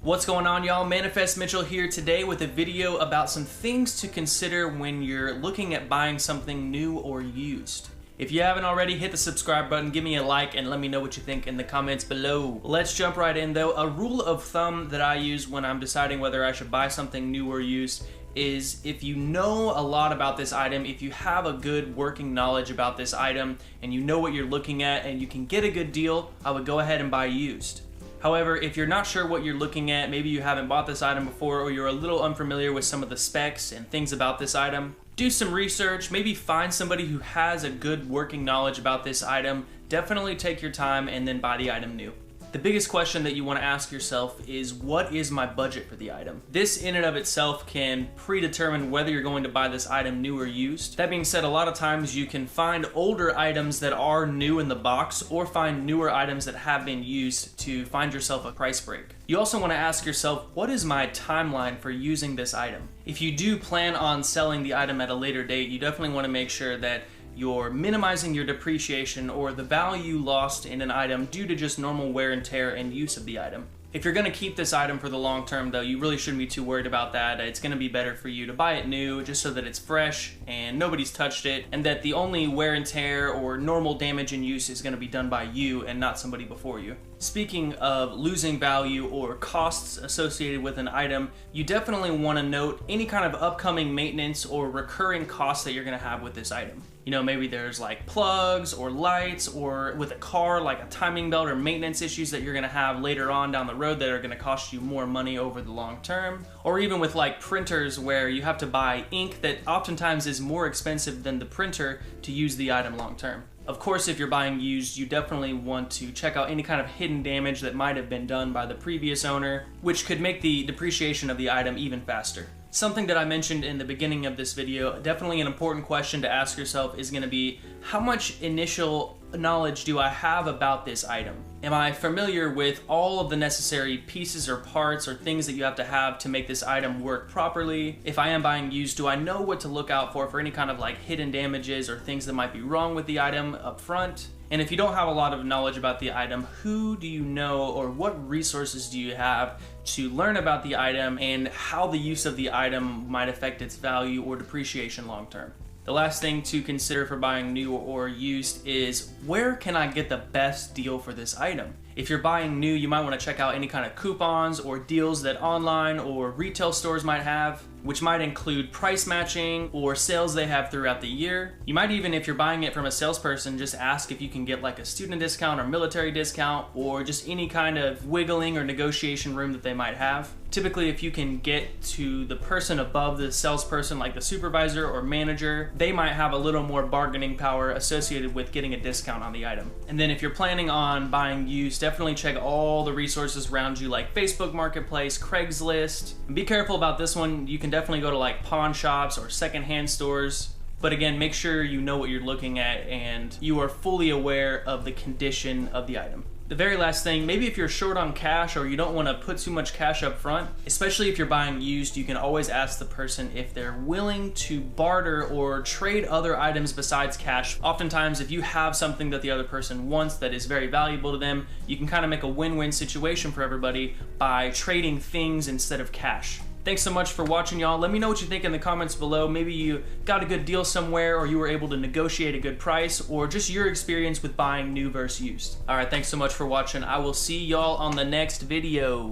What's going on, y'all? Manifest Mitchell here today with a video about some things to consider when you're looking at buying something new or used. If you haven't already, hit the subscribe button, give me a like, and let me know what you think in the comments below. Let's jump right in though. A rule of thumb that I use when I'm deciding whether I should buy something new or used is if you know a lot about this item, if you have a good working knowledge about this item, and you know what you're looking at and you can get a good deal, I would go ahead and buy used. However, if you're not sure what you're looking at, maybe you haven't bought this item before or you're a little unfamiliar with some of the specs and things about this item, do some research, maybe find somebody who has a good working knowledge about this item. Definitely take your time and then buy the item new. The biggest question that you want to ask yourself is, what is my budget for the item? This in and of itself can predetermine whether you're going to buy this item new or used. That being said, a lot of times you can find older items that are new in the box or find newer items that have been used to find yourself a price break. You also want to ask yourself, what is my timeline for using this item? If you do plan on selling the item at a later date, you definitely want to make sure that you're minimizing your depreciation or the value lost in an item due to just normal wear and tear and use of the item. If you're going to keep this item for the long term though, you really shouldn't be too worried about that. It's going to be better for you to buy it new just so that it's fresh and nobody's touched it, and that the only wear and tear or normal damage in use is going to be done by you and not somebody before you. Speaking of losing value or costs associated with an item, you definitely want to note any kind of upcoming maintenance or recurring costs that you're going to have with this item. You know, maybe there's like plugs or lights, or with a car, like a timing belt or maintenance issues that you're gonna have later on down the road that are gonna cost you more money over the long term. Or even with like printers where you have to buy ink that oftentimes is more expensive than the printer to use the item long term. Of course, if you're buying used, you definitely want to check out any kind of hidden damage that might have been done by the previous owner, which could make the depreciation of the item even faster. Something that I mentioned in the beginning of this video, definitely an important question to ask yourself is going to be, how much initial knowledge do I have about this item? Am I familiar with all of the necessary pieces or parts or things that you have to make this item work properly? If I am buying used, do I know what to look out for any kind of like hidden damages or things that might be wrong with the item up front? And if you don't have a lot of knowledge about the item, who do you know or what resources do you have to learn about the item and how the use of the item might affect its value or depreciation long term? The last thing to consider for buying new or used is, where can I get the best deal for this item? If you're buying new, you might want to check out any kind of coupons or deals that online or retail stores might have, which might include price matching or sales they have throughout the year. You might even, if you're buying it from a salesperson, just ask if you can get like a student discount or military discount or just any kind of wiggling or negotiation room that they might have. Typically, if you can get to the person above the salesperson, like the supervisor or manager, they might have a little more bargaining power associated with getting a discount on the item. And then if you're planning on buying used, definitely check all the resources around you like Facebook Marketplace, Craigslist. And be careful about this one. You can definitely go to like pawn shops or secondhand stores. But again, make sure you know what you're looking at and you are fully aware of the condition of the item. The very last thing, maybe if you're short on cash or you don't want to put too much cash up front, especially if you're buying used, you can always ask the person if they're willing to barter or trade other items besides cash. Oftentimes, if you have something that the other person wants that is very valuable to them, you can kind of make a win-win situation for everybody by trading things instead of cash. Thanks so much for watching, y'all. Let me know what you think in the comments below. Maybe you got a good deal somewhere, or you were able to negotiate a good price, or just your experience with buying new versus used. All right, thanks so much for watching. I will see y'all on the next video.